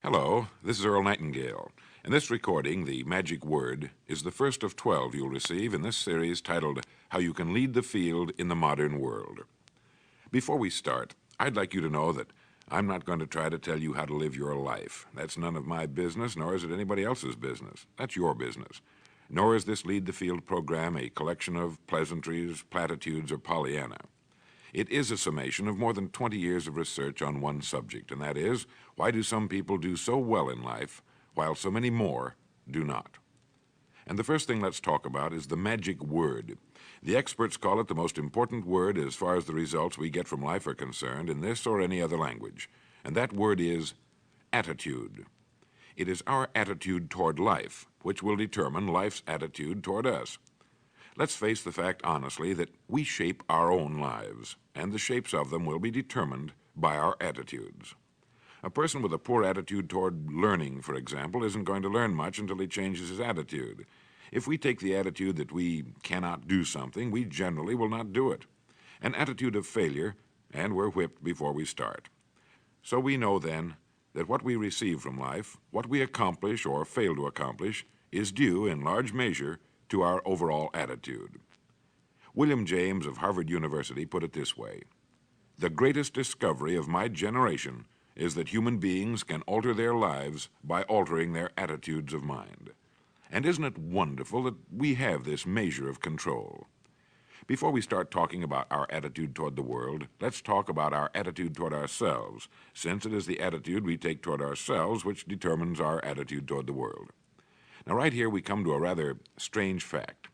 Hello, this is Earl Nightingale, and this recording, The Magic Word, is the first of 12 you'll receive in this series titled How You Can Lead the Field in the Modern World. Before we start, I'd like you to know that I'm not going to try to tell you how to live your life. That's none of my business, nor is it anybody else's business. That's your business. Nor is this Lead the Field program a collection of pleasantries, platitudes, or Pollyanna. It is a summation of more than 20 years of research on one subject, and that is, why do some people do so well in life, while so many more do not? And the first thing let's talk about is the magic word. The experts call it the most important word as far as the results we get from life are concerned in this or any other language, and that word is attitude. It is our attitude toward life which will determine life's attitude toward us. Let's face the fact honestly that we shape our own lives, and the shapes of them will be determined by our attitudes. A person with a poor attitude toward learning, for example, isn't going to learn much until he changes his attitude. If we take the attitude that we cannot do something, we generally will not do it. An attitude of failure, and we're whipped before we start. So we know then that what we receive from life, what we accomplish or fail to accomplish, is due in large measure to our overall attitude. William James of Harvard University put it this way: "The greatest discovery of my generation is that human beings can alter their lives by altering their attitudes of mind." And isn't it wonderful that we have this measure of control? Before we start talking about our attitude toward the world, let's talk about our attitude toward ourselves, since it is the attitude we take toward ourselves which determines our attitude toward the world. Now, right here we come to a rather strange fact.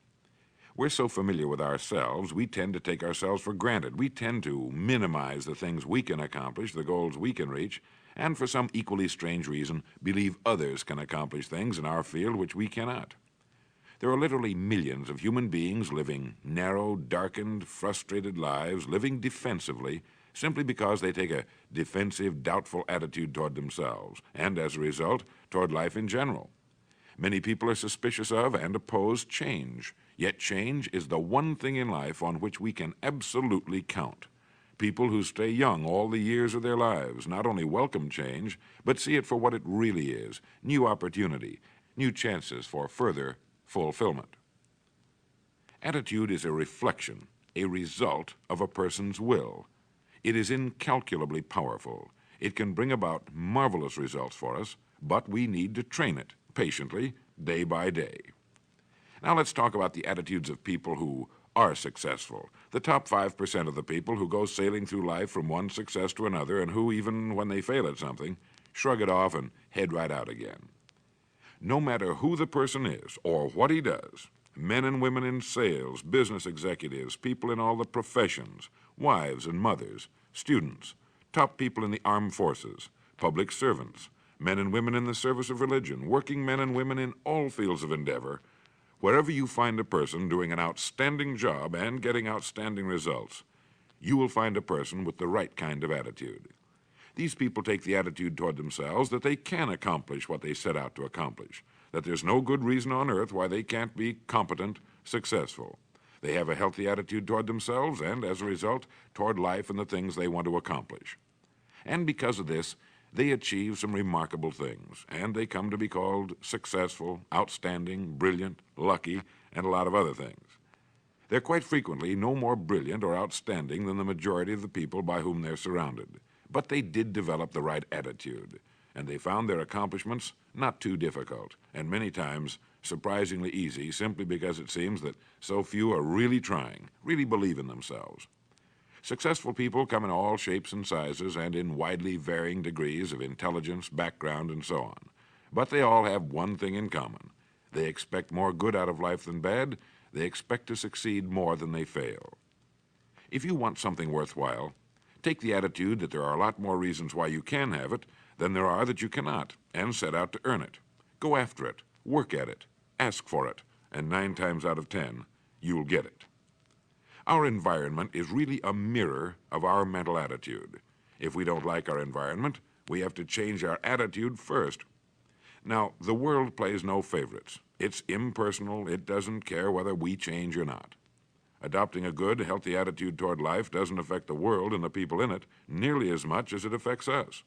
We're so familiar with ourselves, we tend to take ourselves for granted. We tend to minimize the things we can accomplish, the goals we can reach, and for some equally strange reason, believe others can accomplish things in our field which we cannot. There are literally millions of human beings living narrow, darkened, frustrated lives, living defensively, simply because they take a defensive, doubtful attitude toward themselves, and as a result, toward life in general. Many people are suspicious of and oppose change, yet change is the one thing in life on which we can absolutely count. People who stay young all the years of their lives not only welcome change, but see it for what it really is: new opportunity, new chances for further fulfillment. Attitude is a reflection, a result of a person's will. It is incalculably powerful. It can bring about marvelous results for us, but we need to train it patiently, day by day. Now let's talk about the attitudes of people who are successful, the top 5% of the people who go sailing through life from one success to another and who, even when they fail at something, shrug it off and head right out again. No matter who the person is or what he does, men and women in sales, business executives, people in all the professions, wives and mothers, students, top people in the armed forces, public servants, men and women in the service of religion, working men and women in all fields of endeavor, wherever you find a person doing an outstanding job and getting outstanding results, you will find a person with the right kind of attitude. These people take the attitude toward themselves that they can accomplish what they set out to accomplish, that there's no good reason on earth why they can't be competent, successful. They have a healthy attitude toward themselves and, as a result, toward life and the things they want to accomplish. And because of this, they achieve some remarkable things, and they come to be called successful, outstanding, brilliant, lucky, and a lot of other things. They're quite frequently no more brilliant or outstanding than the majority of the people by whom they're surrounded. But they did develop the right attitude, and they found their accomplishments not too difficult, and many times surprisingly easy, simply because it seems that so few are really trying, really believe in themselves. Successful people come in all shapes and sizes and in widely varying degrees of intelligence, background, and so on. But they all have one thing in common. They expect more good out of life than bad. They expect to succeed more than they fail. If you want something worthwhile, take the attitude that there are a lot more reasons why you can have it than there are that you cannot, and set out to earn it. Go after it, work at it, ask for it, and 9 times out of 10, you'll get it. Our environment is really a mirror of our mental attitude. If we don't like our environment, we have to change our attitude first. Now, the world plays no favorites. It's impersonal. It doesn't care whether we change or not. Adopting a good, healthy attitude toward life doesn't affect the world and the people in it nearly as much as it affects us.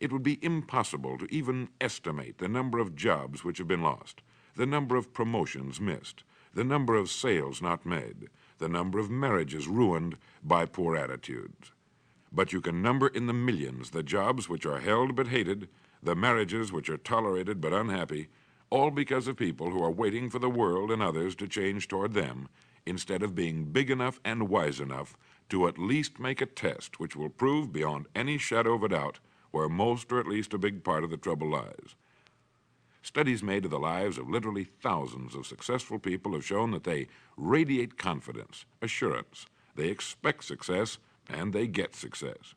It would be impossible to even estimate the number of jobs which have been lost, the number of promotions missed, the number of sales not made, the number of marriages ruined by poor attitudes. But you can number in the millions the jobs which are held but hated, the marriages which are tolerated but unhappy, all because of people who are waiting for the world and others to change toward them, instead of being big enough and wise enough to at least make a test which will prove beyond any shadow of a doubt where most or at least a big part of the trouble lies. Studies made of the lives of literally thousands of successful people have shown that they radiate confidence, assurance, they expect success, and they get success.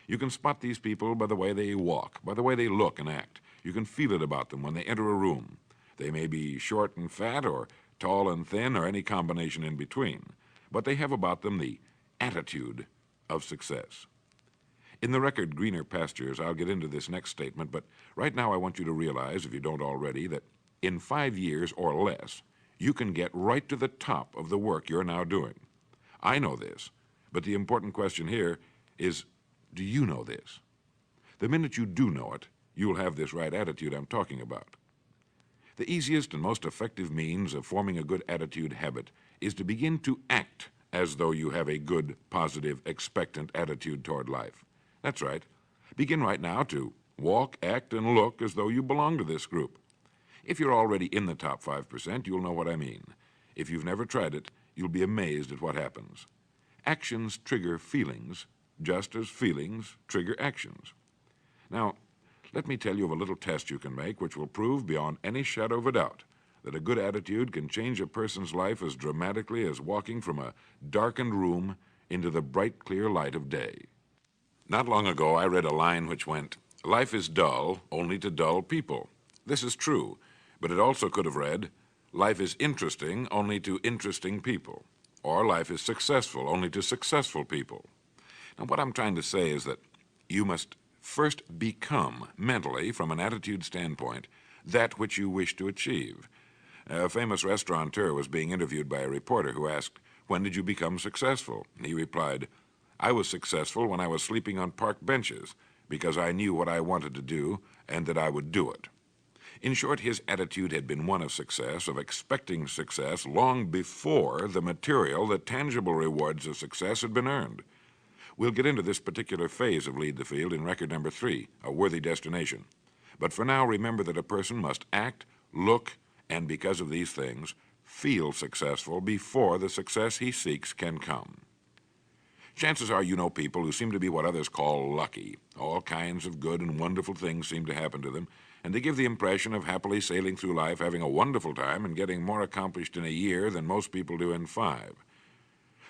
You can spot these people by the way they walk, by the way they look and act. You can feel it about them when they enter a room. They may be short and fat, or tall and thin, or any combination in between, but they have about them the attitude of success. In the record Greener Pastures, I'll get into this next statement, but right now I want you to realize, if you don't already, that in 5 years or less, you can get right to the top of the work you're now doing. I know this, but the important question here is, do you know this? The minute you do know it, you'll have this right attitude I'm talking about. The easiest and most effective means of forming a good attitude habit is to begin to act as though you have a good, positive, expectant attitude toward life. That's right. Begin right now to walk, act, and look as though you belong to this group. If you're already in the top 5%, you'll know what I mean. If you've never tried it, you'll be amazed at what happens. Actions trigger feelings, just as feelings trigger actions. Now, let me tell you of a little test you can make which will prove beyond any shadow of a doubt that a good attitude can change a person's life as dramatically as walking from a darkened room into the bright, clear light of day. Not long ago, I read a line which went, "Life is dull only to dull people." This is true, but it also could have read, "Life is interesting only to interesting people," or "Life is successful only to successful people." Now, what I'm trying to say is that you must first become, mentally, from an attitude standpoint, that which you wish to achieve. A famous restaurateur was being interviewed by a reporter who asked, "When did you become successful?" He replied, "I was successful when I was sleeping on park benches, because I knew what I wanted to do and that I would do it." In short, his attitude had been one of success, of expecting success, long before the material, the tangible rewards of success had been earned. We'll get into this particular phase of Lead the Field in record number 3, A Worthy Destination. But for now, remember that a person must act, look, and because of these things, feel successful before the success he seeks can come. Chances are you know people who seem to be what others call lucky. All kinds of good and wonderful things seem to happen to them, and they give the impression of happily sailing through life, having a wonderful time, and getting more accomplished in a year than most people do in 5.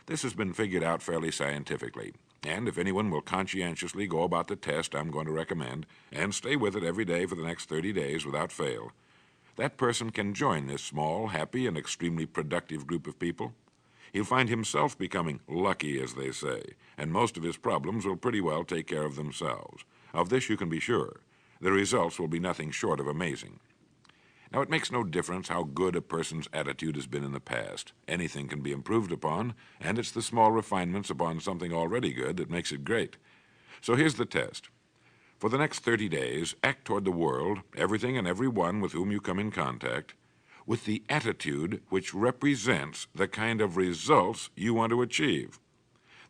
This has been figured out fairly scientifically, and if anyone will conscientiously go about the test I'm going to recommend, and stay with it every day for the next 30 days without fail, that person can join this small, happy, and extremely productive group of people. He'll find himself becoming lucky, as they say, and most of his problems will pretty well take care of themselves. Of this you can be sure. The results will be nothing short of amazing. Now, it makes no difference how good a person's attitude has been in the past. Anything can be improved upon, and it's the small refinements upon something already good that makes it great. So here's the test. For the next 30 days, act toward the world, everything and everyone with whom you come in contact, with the attitude which represents the kind of results you want to achieve.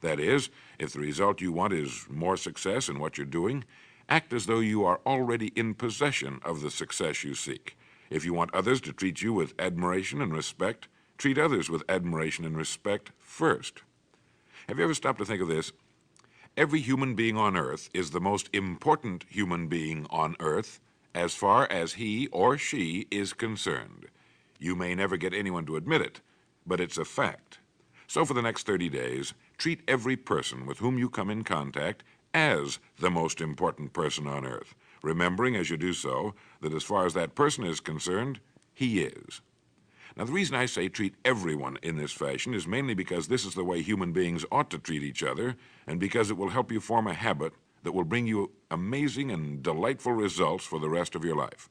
That is, if the result you want is more success in what you're doing, act as though you are already in possession of the success you seek. If you want others to treat you with admiration and respect, treat others with admiration and respect first. Have you ever stopped to think of this? Every human being on earth is the most important human being on earth as far as he or she is concerned. You may never get anyone to admit it, but it's a fact. So for the next 30 days, treat every person with whom you come in contact as the most important person on earth, remembering as you do so that as far as that person is concerned, he is. Now, the reason I say treat everyone in this fashion is mainly because this is the way human beings ought to treat each other, and because it will help you form a habit that will bring you amazing and delightful results for the rest of your life.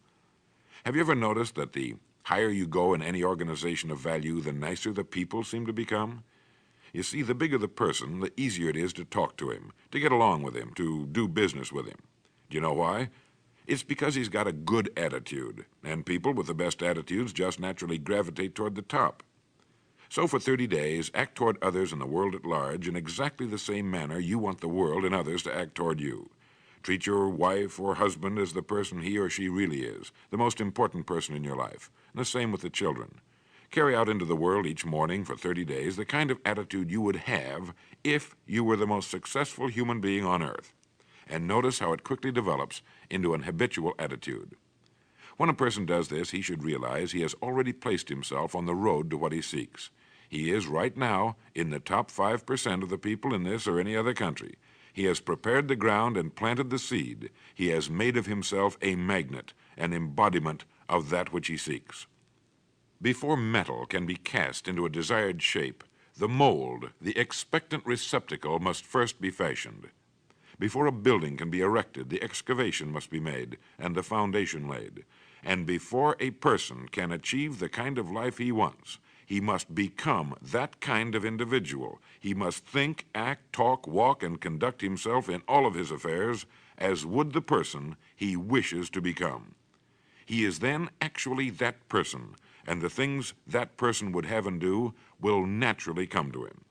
Have you ever noticed that the higher you go in any organization of value, the nicer the people seem to become? You see, the bigger the person, the easier it is to talk to him, to get along with him, to do business with him. Do you know why? It's because he's got a good attitude, and people with the best attitudes just naturally gravitate toward the top. So for 30 days, act toward others and the world at large in exactly the same manner you want the world and others to act toward you. Treat your wife or husband as the person he or she really is, the most important person in your life, and the same with the children. Carry out into the world each morning for 30 days the kind of attitude you would have if you were the most successful human being on earth. And notice how it quickly develops into an habitual attitude. When a person does this, he should realize he has already placed himself on the road to what he seeks. He is right now in the top 5% of the people in this or any other country. He has prepared the ground and planted the seed. He has made of himself a magnet, an embodiment of that which he seeks. Before metal can be cast into a desired shape, the mold, the expectant receptacle, must first be fashioned. Before a building can be erected, the excavation must be made and the foundation laid. And before a person can achieve the kind of life he wants, he must become that kind of individual. He must think, act, talk, walk, and conduct himself in all of his affairs as would the person he wishes to become. He is then actually that person, and the things that person would have and do will naturally come to him.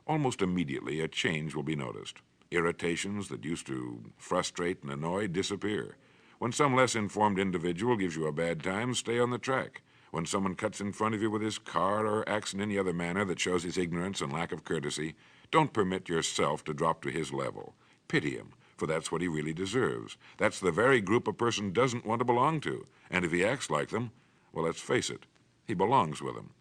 Almost immediately, a change will be noticed. Irritations that used to frustrate and annoy disappear. When some less informed individual gives you a bad time, stay on the track. When someone cuts in front of you with his car or acts in any other manner that shows his ignorance and lack of courtesy, don't permit yourself to drop to his level. Pity him, for that's what he really deserves. That's the very group a person doesn't want to belong to. And if he acts like them, well, let's face it, he belongs with them.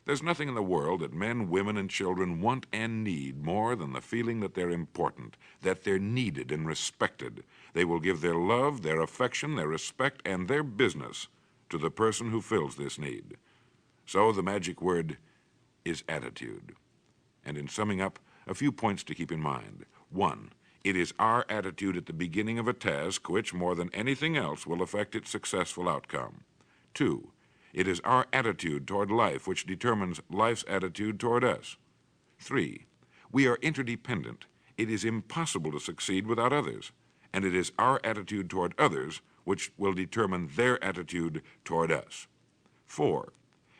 There's nothing in the world that men, women, and children want and need more than the feeling that they're important, that they're needed and respected. They will give their love, their affection, their respect, and their business to the person who fills this need. So the magic word is attitude. And in summing up, a few points to keep in mind. 1, it is our attitude at the beginning of a task which, more than anything else, will affect its successful outcome. 2, it is our attitude toward life which determines life's attitude toward us. 3, we are interdependent. It is impossible to succeed without others, and it is our attitude toward others which will determine their attitude toward us. 4,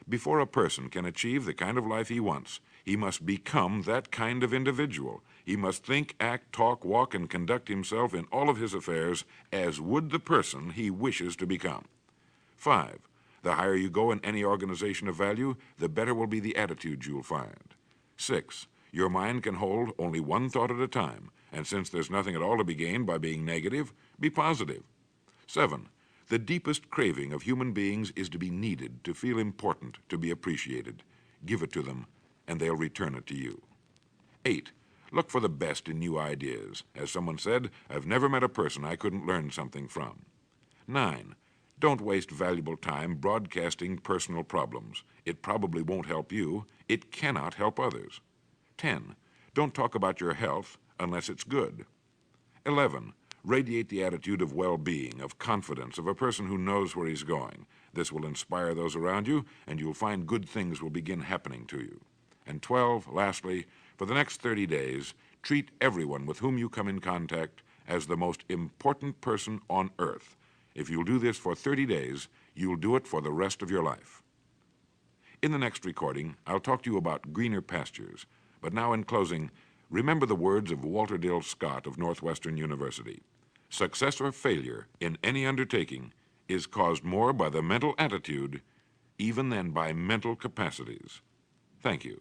before a person can achieve the kind of life he wants, he must become that kind of individual. He must think, act, talk, walk, and conduct himself in all of his affairs as would the person he wishes to become. 5, the higher you go in any organization of value, the better will be the attitude you'll find. 6, your mind can hold only one thought at a time, and since there's nothing at all to be gained by being negative, be positive. 7, the deepest craving of human beings is to be needed, to feel important, to be appreciated. Give it to them, and they'll return it to you. 8, look for the best in new ideas. As someone said, I've never met a person I couldn't learn something from. 9, don't waste valuable time broadcasting personal problems. It probably won't help you. It cannot help others. 10, don't talk about your health unless it's good. 11, radiate the attitude of well-being, of confidence, of a person who knows where he's going. This will inspire those around you, and you'll find good things will begin happening to you. And 12, lastly, for the next 30 days, treat everyone with whom you come in contact as the most important person on earth. If you'll do this for 30 days, you'll do it for the rest of your life. In the next recording, I'll talk to you about greener pastures. But now, in closing, remember the words of Walter Dill Scott of Northwestern University. Success or failure in any undertaking is caused more by the mental attitude even than by mental capacities. Thank you.